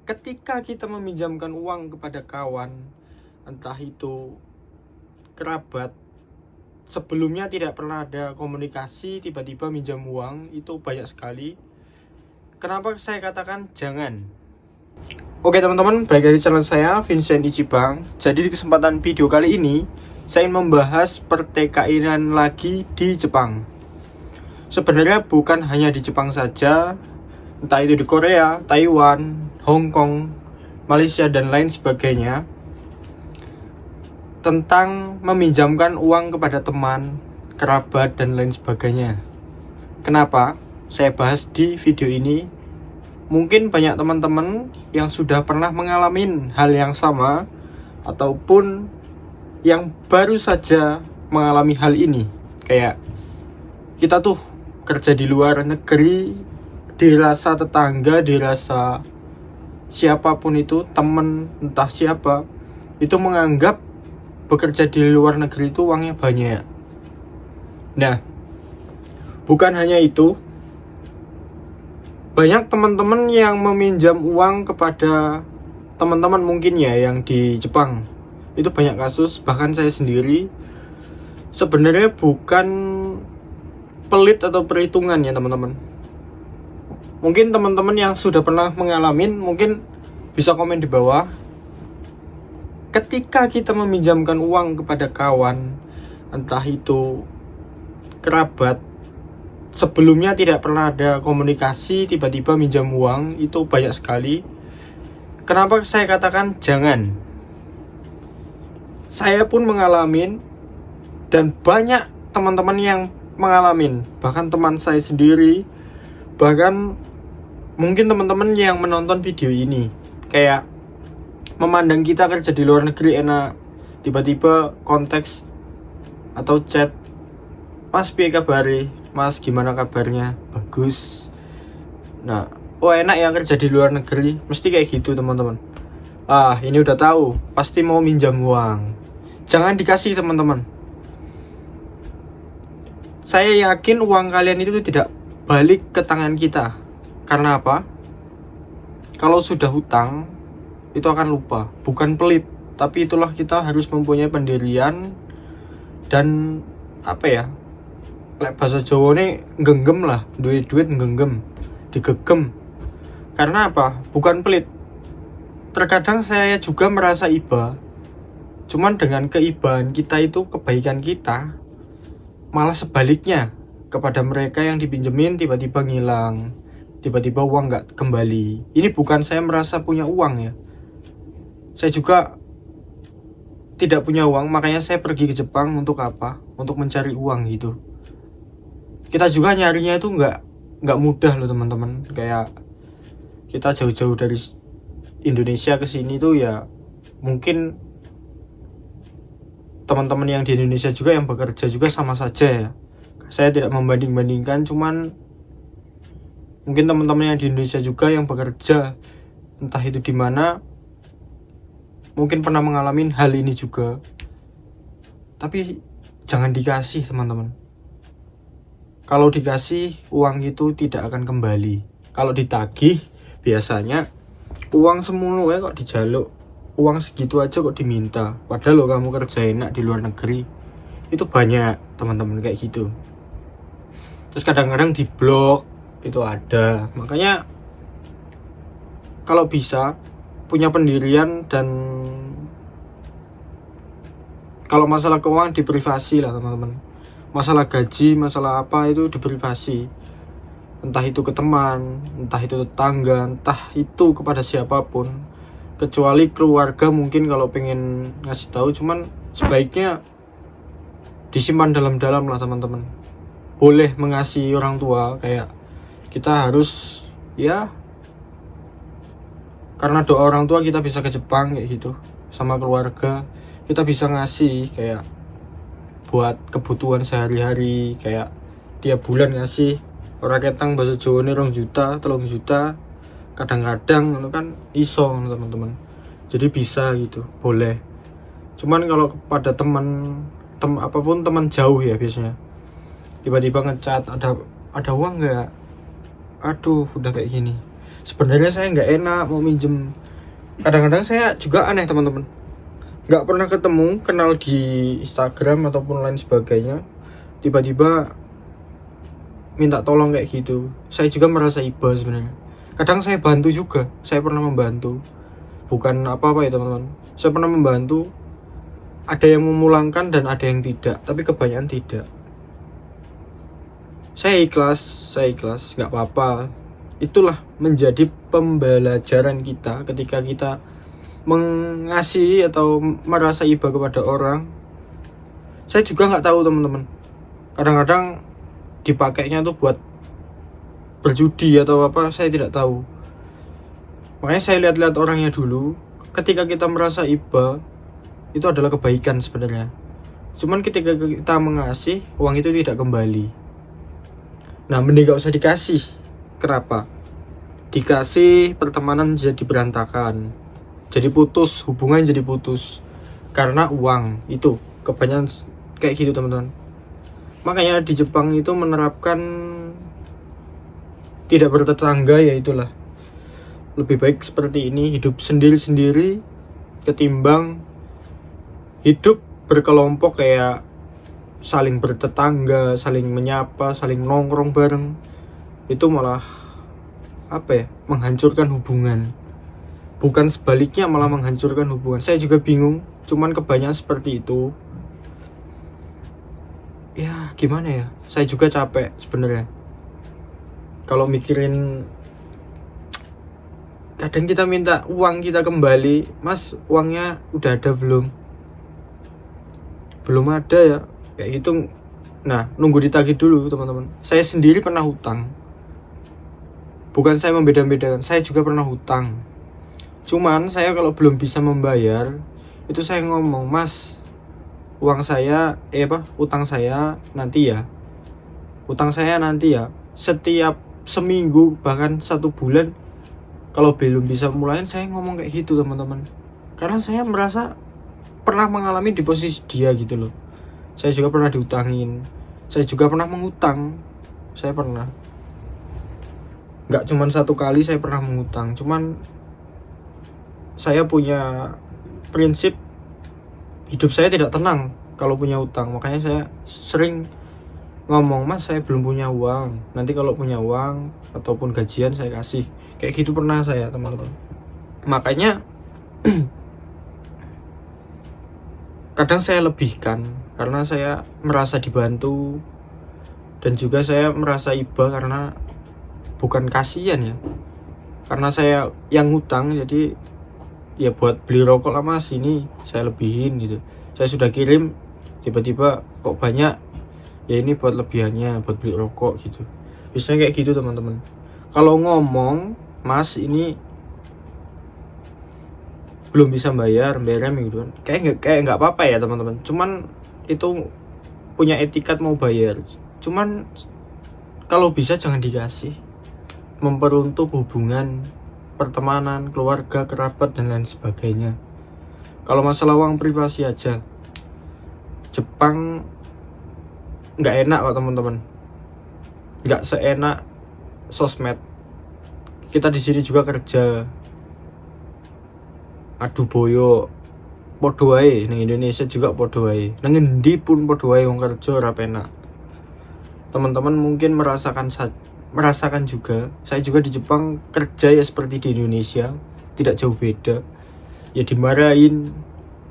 ketika kita meminjamkan uang kepada kawan, entah itu kerabat, sebelumnya tidak pernah ada komunikasi, tiba-tiba minjam uang, itu banyak sekali. Kenapa saya katakan jangan? Oke teman-teman, balik lagi channel saya, Vincent Ichibang. Jadi di kesempatan video kali ini, saya ingin membahas pertikaian lagi di Jepang. Sebenarnya bukan hanya di Jepang saja, entah itu di Korea, Taiwan, Hong Kong, Malaysia, dan lain sebagainya, tentang meminjamkan uang kepada teman, kerabat, dan lain sebagainya. Kenapa saya bahas di video ini? Mungkin banyak teman-teman yang sudah pernah mengalami hal yang sama, ataupun yang baru saja mengalami hal ini. Kayak kita tuh kerja di luar negeri, dirasa tetangga, dirasa siapapun itu, teman entah siapa, itu menganggap bekerja di luar negeri itu uangnya banyak. Nah, bukan hanya itu, banyak teman-teman yang meminjam uang kepada teman-teman mungkin ya yang di Jepang. Itu banyak kasus, bahkan saya sendiri. Sebenarnya bukan pelit atau perhitungan ya teman-teman. Mungkin teman-teman yang sudah pernah mengalami, mungkin bisa komen di bawah. Ketika kita meminjamkan uang kepada kawan, entah itu kerabat, sebelumnya tidak pernah ada komunikasi, tiba-tiba minjam uang, itu banyak sekali. Kenapa saya katakan jangan? Saya pun mengalami, dan banyak teman-teman yang mengalami, bahkan teman saya sendiri, bahkan mungkin teman-teman yang menonton video ini kayak memandang kita kerja di luar negeri enak, tiba-tiba konteks atau chat, "Mas, piye kabare? Mas, gimana kabarnya?" Bagus. Nah, oh enak ya kerja di luar negeri, mesti kayak gitu teman-teman. Ini udah tahu, pasti mau minjam uang. Jangan dikasih teman-teman. Saya yakin uang kalian itu tidak balik ke tangan kita. Karena apa? Kalau sudah hutang, itu akan lupa. Bukan pelit, tapi itulah kita harus mempunyai pendirian dan apa ya? Lek bahasa Jawa ini genggam lah, duit genggam, digegem. Karena apa? Bukan pelit. Terkadang saya juga merasa iba. Cuman dengan keibahan kita itu, kebaikan kita, malah sebaliknya kepada mereka yang dipinjemin tiba-tiba ngilang, tiba-tiba uang nggak kembali. Ini bukan saya merasa punya uang ya. Saya juga tidak punya uang, makanya saya pergi ke Jepang untuk apa? Untuk mencari uang gitu. Kita juga nyarinya itu nggak mudah loh teman-teman. Kayak kita jauh-jauh dari Indonesia ke sini tuh ya, mungkin teman-teman yang di Indonesia juga yang bekerja juga sama saja ya. Saya tidak membanding-bandingkan, cuman mungkin teman-teman yang di Indonesia juga yang bekerja entah itu di mana, mungkin pernah mengalami hal ini juga. Tapi jangan dikasih teman-teman. Kalau dikasih uang itu tidak akan kembali. Kalau ditagih biasanya uang semono ya kok dijaluk, uang segitu aja kok diminta. Padahal lo kamu kerja enak di luar negeri. Itu banyak teman-teman kayak gitu. Terus kadang-kadang di blok itu ada. Makanya kalau bisa punya pendirian, dan kalau masalah keuangan diprivasi lah teman-teman. Masalah gaji, masalah apa itu diprivasi. Entah itu ke teman, entah itu tetangga, entah itu kepada siapapun. Kecuali keluarga mungkin kalau pengen ngasih tahu, cuman sebaiknya disimpan dalam-dalam lah teman-teman. Boleh mengasihi orang tua, kayak kita harus ya, karena doa orang tua kita bisa ke Jepang kayak gitu. Sama keluarga kita bisa ngasih kayak buat kebutuhan sehari-hari, kayak tiap bulan ngasih orang ketang bahasa Jawa ini 2 juta, 3 juta, kadang-kadang itu kan iso teman-teman. Jadi bisa gitu, boleh. Cuman kalau kepada teman apapun, teman jauh ya biasanya, tiba-tiba ngechat, ada uang nggak? Aduh, udah kayak gini. sebenarnya saya nggak enak mau minjem. Kadang-kadang saya juga aneh teman-teman, nggak pernah ketemu, kenal di Instagram ataupun lain sebagainya, tiba-tiba minta tolong kayak gitu. Saya juga merasa iba sebenarnya. Kadang saya bantu juga, saya pernah membantu, bukan apa-apa ya teman-teman, saya pernah membantu. Ada yang memulangkan dan ada yang tidak, tapi kebanyakan tidak. Saya ikhlas, nggak apa-apa. Itulah menjadi pembelajaran kita ketika kita mengasihi atau merasa iba kepada orang. Saya juga nggak tahu teman-teman, kadang-kadang dipakainya tuh buat berjudi atau apa, saya tidak tahu. Makanya saya lihat-lihat orangnya dulu. Ketika kita merasa iba, itu adalah kebaikan sebenarnya. Cuman ketika kita mengasih, uang itu tidak kembali. Nah, mending gak usah dikasih. Kenapa? Dikasih, pertemanan jadi berantakan, jadi putus, hubungan jadi putus karena uang. Itu kebanyakan kayak gitu teman-teman. Makanya di Jepang itu menerapkan tidak bertetangga, ya itulah. Lebih baik seperti ini, hidup sendiri-sendiri ketimbang hidup berkelompok kayak saling bertetangga, saling menyapa, saling nongkrong bareng. Itu malah menghancurkan hubungan. Bukan sebaliknya, malah menghancurkan hubungan. Saya juga bingung, cuman kebanyakan seperti itu. Ya gimana ya, saya juga capek sebenarnya kalau mikirin. Kadang kita minta uang kita kembali, mas uangnya udah ada belum? Belum ada ya, kayak gitu. Nah, nunggu ditagih dulu teman-teman. Saya sendiri pernah hutang, bukan saya membeda-bedakan, saya juga pernah hutang. Cuman saya kalau belum bisa membayar, itu saya ngomong, mas uang saya, utang saya nanti ya. Utang saya nanti ya. Setiap seminggu bahkan 1 bulan kalau belum bisa mulai, saya ngomong kayak gitu teman-teman. Karena saya merasa pernah mengalami di posisi dia gitu loh. Saya juga pernah diutangin, saya juga pernah mengutang. Saya pernah, nggak cuman 1 kali saya pernah mengutang. Cuman saya punya prinsip, hidup saya tidak tenang kalau punya utang. Makanya saya sering ngomong, mas saya belum punya uang, nanti kalau punya uang ataupun gajian saya kasih. Kayak gitu pernah saya teman-teman. Makanya kadang saya lebihkan karena saya merasa dibantu, dan juga saya merasa iba karena bukan kasihan ya, karena saya yang ngutang. Jadi ya buat beli rokok lah mas, ini saya lebihin gitu. Saya sudah kirim, tiba-tiba kok banyak, ya ini buat lebihannya, buat beli rokok gitu. Biasanya kayak gitu teman-teman. Kalau ngomong, mas ini belum bisa bayar gitu kan, kayak nggak apa-apa ya teman-teman. Cuman itu punya etikat mau bayar. Cuman kalau bisa jangan dikasih, memperuntuk hubungan pertemanan, keluarga, kerabat dan lain sebagainya. Kalau masalah uang privasi aja, Jepang nggak enak kok teman-teman, nggak seenak sosmed. Kita di sini juga kerja, adu boyo podo wae, ning Indonesia juga podo wae, nang endi pun podo wae wong kerja ora penak. Teman-teman mungkin merasakan juga. Saya juga di Jepang kerja ya seperti di Indonesia, tidak jauh beda. Ya dimarahin,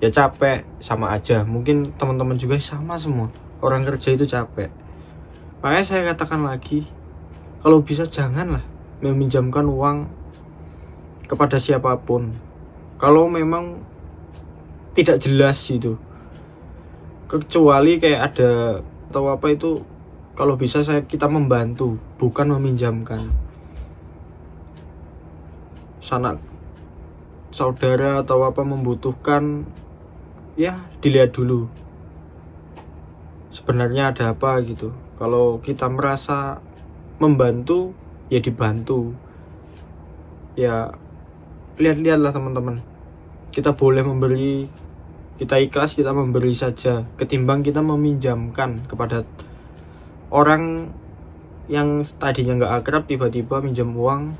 ya capek, sama aja. Mungkin teman-teman juga sama semua, orang kerja itu capek. Makanya saya katakan lagi, kalau bisa janganlah meminjamkan uang kepada siapapun kalau memang tidak jelas gitu. Kecuali kayak ada atau apa itu, kalau bisa kita membantu, bukan meminjamkan. Sanak saudara atau apa membutuhkan, ya dilihat dulu sebenarnya ada apa gitu. Kalau kita merasa membantu, ya dibantu. Ya lihat-lihatlah teman-teman, kita boleh memberi, kita ikhlas, kita memberi saja, ketimbang kita meminjamkan kepada orang yang tadinya nggak akrab, tiba-tiba minjam uang.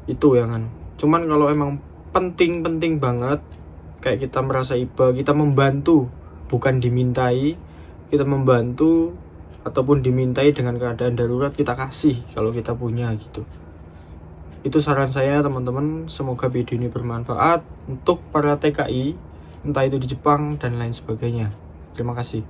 Itu yang kan. Cuman kalau emang penting-penting banget, kayak kita merasa iba, kita membantu bukan dimintai, kita membantu ataupun dimintai dengan keadaan darurat, kita kasih kalau kita punya gitu. Itu saran saya teman-teman, semoga video ini bermanfaat untuk para TKI, entah itu di Jepang dan lain sebagainya. Terima kasih.